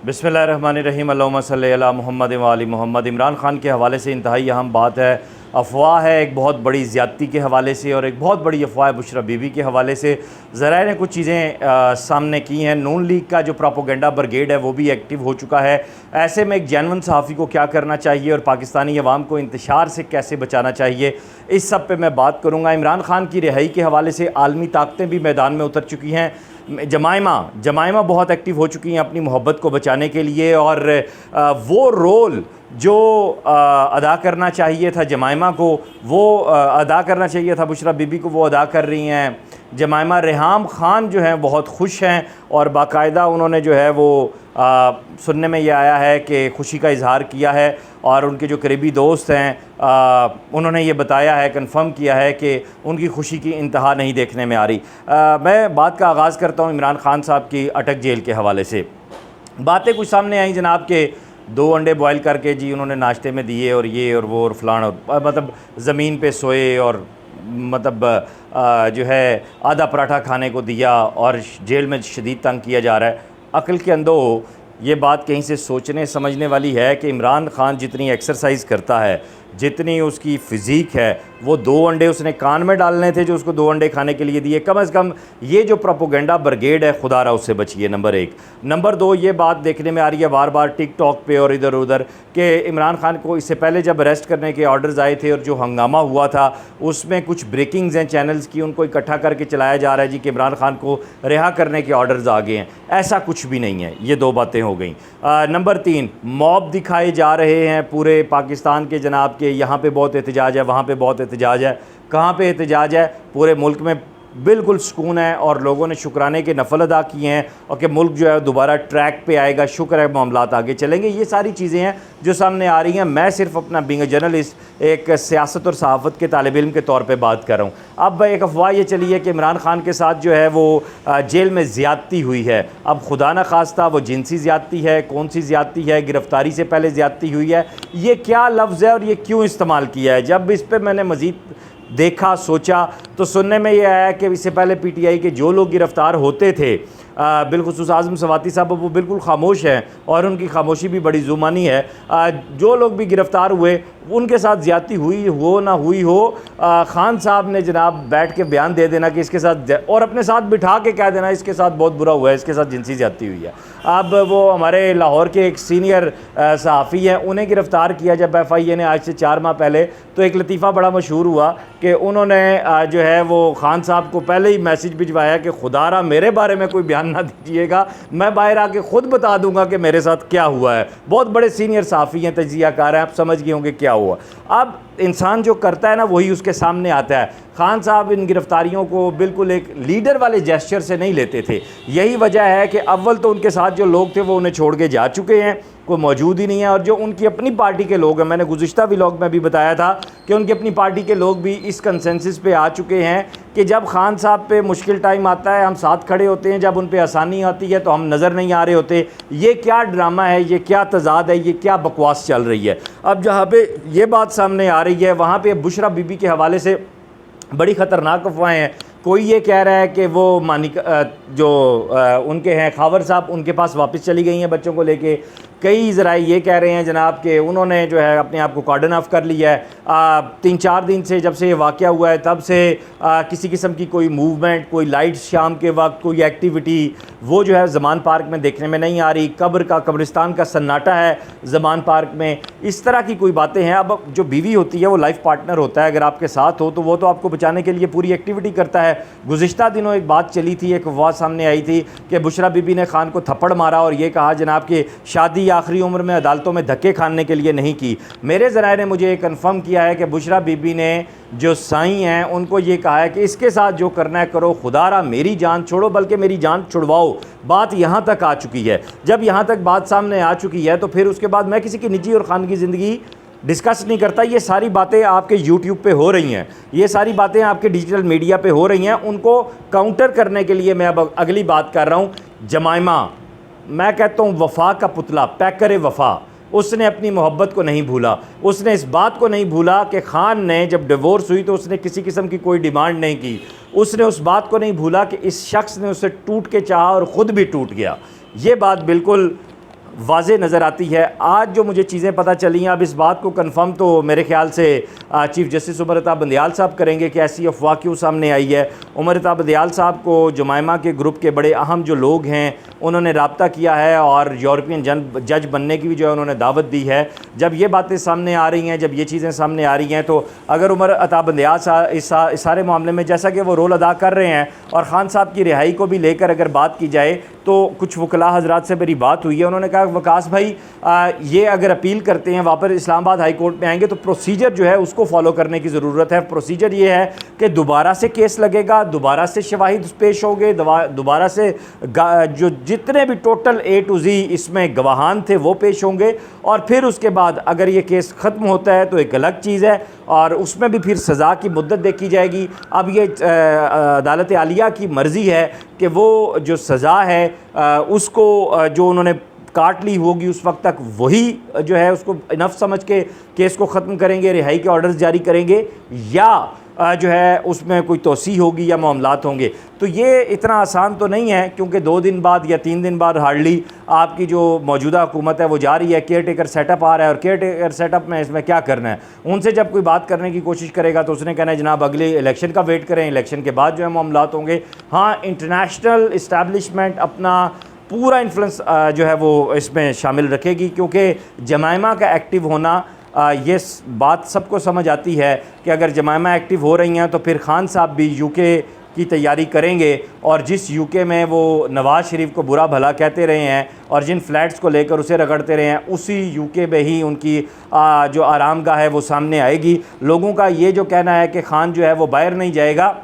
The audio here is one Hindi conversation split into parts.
बिस्मिल्लाहिर्रहमानिर्रहीम अल्लाहुम्मा सल्लि अला मुहम्मद व आलि मोहम्मद। इमरान खान के हवाले से इंतहाई अहम बात है, अफवाह है एक बहुत बड़ी ज़्यादती के हवाले से, और एक बहुत बड़ी अफवाह है बुशरा बीबी के हवाले से। ज़राए ने कुछ चीज़ें सामने की हैं। नून लीग का जो प्रोपोगेंडा ब्रिगेड है वो भी एक्टिव हो चुका है। ऐसे में एक जेन्युइन सहाफ़ी को क्या करना चाहिए और पाकिस्तानी अवाम को इंतशार से कैसे बचाना चाहिए, इस सब पे मैं बात करूँगा। इमरान खान की रिहाई के हवाले से आलमी ताकतें भी मैदान में उतर चुकी हैं। जमाइमा बहुत एक्टिव हो चुकी हैं अपनी मोहब्बत को बचाने के लिए, और वो रोल जो अदा करना चाहिए था जमाइमा को, वो अदा करना चाहिए था बुशरा बीबी को, वो अदा कर रही हैं। जमाइमा रेहाम ख़ान जो हैं बहुत खुश हैं, और बाकायदा उन्होंने जो है वो सुनने में ये आया है कि खुशी का इजहार किया है, और उनके जो करीबी दोस्त हैं उन्होंने ये बताया है, कंफर्म किया है कि उनकी खुशी की इंतहा नहीं देखने में आ रही। मैं बात का आगाज़ करता हूँ इमरान खान साहब की अटक जेल के हवाले से। बातें कुछ सामने आई जनाब के 2 अंडे बॉयल करके जी उन्होंने नाश्ते में दिए, और ये और वो और फलान, और मतलब ज़मीन पे सोए, और मतलब जो है आधा पराठा खाने को दिया, और जेल में शदीद तंग किया जा रहा है। अक्ल के अंदो ये बात कहीं से सोचने समझने वाली है कि इमरान खान जितनी एक्सरसाइज करता है, जितनी उसकी फ़िज़ीक है, वो 2 अंडे उसने कान में डालने थे जो उसको 2 अंडे खाने के लिए दिए। कम से कम ये जो प्रोपोगेंडा ब्रिगेड है खुदारा उससे बचिए, नंबर 1। नंबर 2, ये बात देखने में आ रही है बार बार टिकटॉक पे और इधर उधर कि इमरान खान को इससे पहले जब अरेस्ट करने के ऑर्डर्स आए थे और जो हंगामा हुआ था उसमें कुछ ब्रेकिंग्स हैं चैनल्स की, उनको इकट्ठा करके चलाया जा रहा है जी कि इमरान खान को रिहा करने के ऑर्डर्स आ गए हैं। ऐसा कुछ भी नहीं है। ये 2 बातें हो गई। नंबर 3, मॉब दिखाए जा रहे हैं पूरे पाकिस्तान के जनाब के, यहाँ पे बहुत एहतजाज है, वहाँ पे बहुत एहतजाज है। कहाँ पे एहतजाज है? पूरे मुल्क में बिल्कुल सुकून है, और लोगों ने शुक्राने के नफल अदा किए हैं, और कि मुल्क जो है दोबारा ट्रैक पे आएगा, शुक्र है मामलात आगे चलेंगे। ये सारी चीज़ें हैं जो सामने आ रही हैं। मैं सिर्फ अपना बीइंग अ जर्नलिस्ट, एक सियासत और सहाफ़त के तालिब इल्म के तौर पे बात कर रहा हूँ। अब एक अफवाह ये चली है कि इमरान खान के साथ जो है वो जेल में ज़्यादती हुई है। अब खुदा न खास्ता वो जिनसी ज़्यादती है, कौन सी ज़्यादती है, गिरफ़्तारी से पहले ज़्यादती हुई है, ये क्या लफ्ज़ है और ये क्यों इस्तेमाल किया है? जब इस पर मैंने मज़ीद देखा, सोचा, तो सुनने में ये आया कि इससे पहले पीटीआई के जो लोग गिरफ़्तार होते थे, बिलखुसूस आज़म सवाती साहब, वो बिल्कुल खामोश हैं, और उनकी खामोशी भी बड़ी जुबानी है। जो लोग भी गिरफ़्तार हुए उनके साथ ज़्यादती हुई हो ना हुई हो, खान साहब ने जनाब बैठ के बयान दे देना कि इसके साथ, और अपने साथ बिठा के कह देना इसके साथ बहुत बुरा हुआ है, इसके साथ जिनसी ज़्यादती हुई है। अब वो हमारे लाहौर के एक सीनियर सहाफ़ी हैं, उन्हें गिरफ़्तार किया जब FIA ने आज से 4 माह पहले, तो एक लतीफ़ा बड़ा मशहूर हुआ कि उन्होंने जो है वो खान साहब को पहले ही मैसेज भिजवाया कि खुदारा मेरे बारे में कोई बयान ना दीजिएगा, मैं बाहर आके ख़ुद बता दूंगा कि मेरे साथ क्या हुआ है। बहुत बड़े सीनियर सहाफ़ी हैं, तजियाकार हैं, आप समझ गए होंगे क्या हुआ। अब इंसान जो करता है ना वही उसके सामने आता है। खान साहब इन गिरफ़्तारियों को बिल्कुल एक लीडर वाले जेस्चर से नहीं लेते थे। यही वजह है कि अव्वल तो उनके साथ जो लोग थे वो उन्हें छोड़ के जा चुके हैं, कोई मौजूद ही नहीं है, और जो उनकी अपनी पार्टी के लोग हैं, मैंने गुज़िश्ता व्लॉग में भी बताया था कि उनकी अपनी पार्टी के लोग भी इस कंसेंसस पे आ चुके हैं कि जब खान साहब पे मुश्किल टाइम आता है हम साथ खड़े होते हैं, जब उन पे आसानी आती है तो हम नज़र नहीं आ रहे होते। ये क्या ड्रामा है, ये क्या तज़ाद है, ये क्या बकवास चल रही है। अब जहाँ पे ये बात सामने आ रही है वहाँ पे बुशरा बीबी के हवाले से बड़ी ख़तरनाक अफवाहें हैं। कोई ये कह रहा है कि वो जो उनके हैं खावर साहब, उनके पास वापस चली गई हैं बच्चों को लेके। कई ज़राए ये कह रहे हैं जनाब कि उन्होंने जो है अपने आप को कार्डन ऑफ कर लिया है। 3-4 दिन से, जब से ये वाक़या हुआ है तब से किसी किस्म की कोई मूवमेंट, कोई लाइट्स शाम के वक्त, कोई एक्टिविटी वो जो है ज़मान पार्क में देखने में नहीं आ रही। कब्रिस्तान का सन्नाटा है ज़मान पार्क में, इस तरह की कोई बातें हैं। अब जो बीवी होती है वो लाइफ पार्टनर होता है, अगर आपके साथ हो तो वो तो आपको बचाने के लिए पूरी एक्टिविटी करता है। गुज़िश्ता दिनों एक बात चली थी, एक अफवाह सामने आई थी कि बुशरा बीबी ने खान को थप्पड़ मारा और ये कहा जनाब कि शादी आखिरी उम्र में अदालतों में धक्के खाने के लिए नहीं की। मेरे ज़राए ने मुझे ये कन्फर्म किया है कि बुशरा बीबी ने जो साईं हैं उनको ये कहा है कि इसके साथ जो करना है करो, खुदारा मेरी जान छोड़ो, बल्कि मेरी जान छुड़वाओ। बात यहाँ तक आ चुकी है। जब यहाँ तक बात सामने आ चुकी है तो फिर उसके बाद मैं किसी की निजी और खानगी ज़िंदगी डिस्कस नहीं करता। ये सारी बातें आपके यूट्यूब पे हो रही हैं, ये सारी बातें आपके डिजिटल मीडिया पे हो रही हैं। उनको काउंटर करने के लिए मैं अब अगली बात कर रहा हूँ। जमाइमा, मैं कहता हूँ वफ़ा का पुतला, पैकर वफ़ा, उसने अपनी मोहब्बत को नहीं भूला। उसने इस बात को नहीं भूला कि खान ने जब डिवोर्स हुई तो उसने किसी किस्म की कोई डिमांड नहीं की। उसने उस बात को नहीं भूला कि इस शख्स ने उसे टूट के चाहा और ख़ुद भी टूट गया। ये बात बिल्कुल वाज़े नज़र आती है। आज जो मुझे चीज़ें पता चली हैं, अब इस बात को कंफर्म तो मेरे ख्याल से चीफ़ जस्टिस उमर अता बंदियाल साहब करेंगे कि ऐसी अफवाह क्यों सामने आई है। उमर अता बंदियाल साहब को जुमाइमा के ग्रुप के बड़े अहम जो लोग हैं उन्होंने रब्ता किया है और यूरोपियन जज बनने की भी जो है उन्होंने दावत दी है। जब ये बातें सामने आ रही हैं, जब ये चीज़ें सामने आ रही हैं, तो अगर उमर अता बंदियाल साहब इस सारे मामले में जैसा कि वो रोल अदा कर रहे हैं और ख़ान साहब की रिहाई को भी लेकर अगर बात की जाए, तो कुछ वकला हजरात से मेरी बात हुई है। उन्होंने कहा वकास भाई ये अगर अपील करते हैं वापस इस्लामाबाद हाई कोर्ट में आएंगे तो प्रोसीजर जो है उसको फॉलो करने की ज़रूरत है। प्रोसीजर ये है कि दोबारा से केस लगेगा, दोबारा से शवाहिद पेश होंगे, दोबारा से जो जितने भी टोटल A to Z इसमें गवाहान थे वो पेश होंगे, और फिर उसके बाद अगर ये केस ख़त्म होता है तो एक अलग चीज़ है और उसमें भी फिर सज़ा की मुद्दत देखी जाएगी। अब ये अदालत आलिया की मर्ज़ी है कि वो जो सज़ा है उसको जो उन्होंने काट ली होगी उस वक्त तक वही जो है उसको इनफ समझ के केस को ख़त्म करेंगे, रिहाई के ऑर्डर्स जारी करेंगे, या जो है उसमें कोई तोसी होगी या मामलात होंगे। तो ये इतना आसान तो नहीं है, क्योंकि 2 दिन बाद या 3 दिन बाद हार्डली आपकी जो मौजूदा हुकूमत है वो जा रही है, केयर टेकर सेटअप आ रहा है, और केयर टेकर सेटअप में इसमें क्या करना है। उनसे जब कोई बात करने की कोशिश करेगा तो उसने कहना है जनाब अगले इलेक्शन का वेट करें, इलेक्शन के बाद जो है मामलात होंगे। हाँ, इंटरनेशनल इस्टेब्लिशमेंट अपना पूरा इन्फ्लुएंस जो है वो इसमें शामिल रखेगी, क्योंकि जमाइमा का एक्टिव होना ये बात सबको समझ आती है कि अगर जमाइमा एक्टिव हो रही हैं तो फिर खान साहब भी यूके की तैयारी करेंगे, और जिस यूके में वो नवाज़ शरीफ को बुरा भला कहते रहे हैं और जिन फ्लैट्स को लेकर उसे रगड़ते रहे हैं, उसी यूके में ही उनकी जो आरामगाह है वो सामने आएगी। लोगों का ये जो कहना है कि खान जो है वो बाहर नहीं जाएगा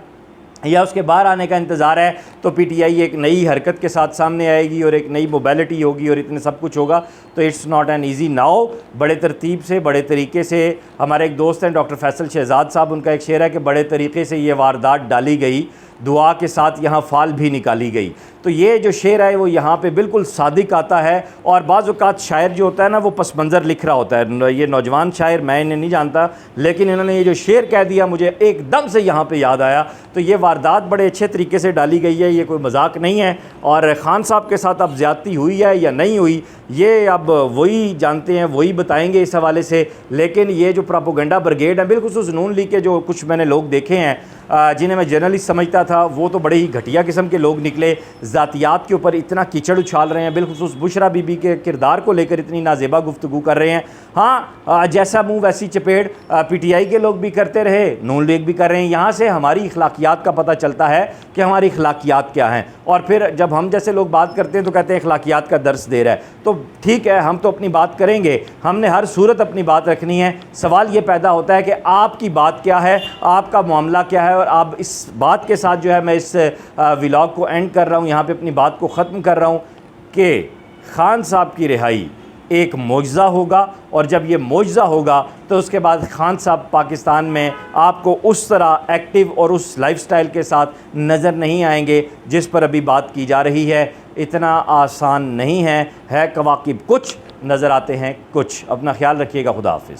या उसके बाहर आने का इंतज़ार है, तो पीटीआई एक नई हरकत के साथ सामने आएगी और एक नई मोबिलिटी होगी और इतने सब कुछ होगा। तो it's not an easy now. बड़े तरतीब से, बड़े तरीके से, हमारे एक दोस्त हैं डॉक्टर फैसल शहजाद साहब, उनका एक शेर है कि बड़े तरीके से ये वारदात डाली गई, दुआ के साथ यहाँ फाल भी निकाली गई। तो ये जो शेर है वो यहाँ पे बिल्कुल सादिक आता है। और बाज़ औक़ात शायर जो होता है ना वो पस मंज़र लिख रहा होता है। ये नौजवान शायर, मैं इन्हें नहीं जानता, लेकिन इन्होंने ये जो शेर कह दिया मुझे एकदम से यहाँ पे याद आया। तो ये वारदात बड़े अच्छे तरीके से डाली गई है, ये कोई मजाक नहीं है। और ख़ान साहब के साथ अब ज़्यादती हुई है या नहीं हुई ये अब वही जानते हैं, वही बताएंगे इस हवाले से। लेकिन ये जो प्रोपेगेंडा ब्रिगेड है, बिलखुसूस नून लीग के जो कुछ मैंने लोग देखे हैं जिन्हें मैं जर्नलिस्ट समझता था, वो तो बड़े ही घटिया किस्म के लोग निकले। ज़ातियात के ऊपर इतना कीचड़ उछाल रहे हैं, बिलखुसूस बुशरा बीबी के किरदार को लेकर इतनी नाजेबा गुफ्तगू कर रहे हैं। हाँ, जैसा मुँह वैसी चपेड़ पीटीआई के लोग भी करते रहे, नून लीग भी कर रहे हैं। यहाँ से हमारी अखलाकियात का पता चलता है कि हमारी अखलाकियात क्या हैं। और फिर जब हम जैसे लोग बात करते हैं तो कहते हैं अखलाकियात का दर्स दे रहा है। तो ठीक है, हम तो अपनी बात करेंगे, हमने हर सूरत अपनी बात रखनी है। सवाल ये पैदा होता है कि आपकी बात क्या है, आपका मामला क्या है। और आप इस बात के साथ जो है मैं इस व्लॉग को एंड कर रहा हूँ, यहाँ पे अपनी बात को ख़त्म कर रहा हूँ कि ख़ान साहब की रिहाई एक मौजज़ा होगा, और जब ये मौजज़ा होगा तो उसके बाद ख़ान साहब पाकिस्तान में आपको उस तरह एक्टिव और उस लाइफस्टाइल के साथ नज़र नहीं आएंगे जिस पर अभी बात की जा रही है। इतना आसान नहीं है कवाकिब कुछ नज़र आते हैं कुछ। अपना ख्याल रखिएगा। खुदा हाफिज़।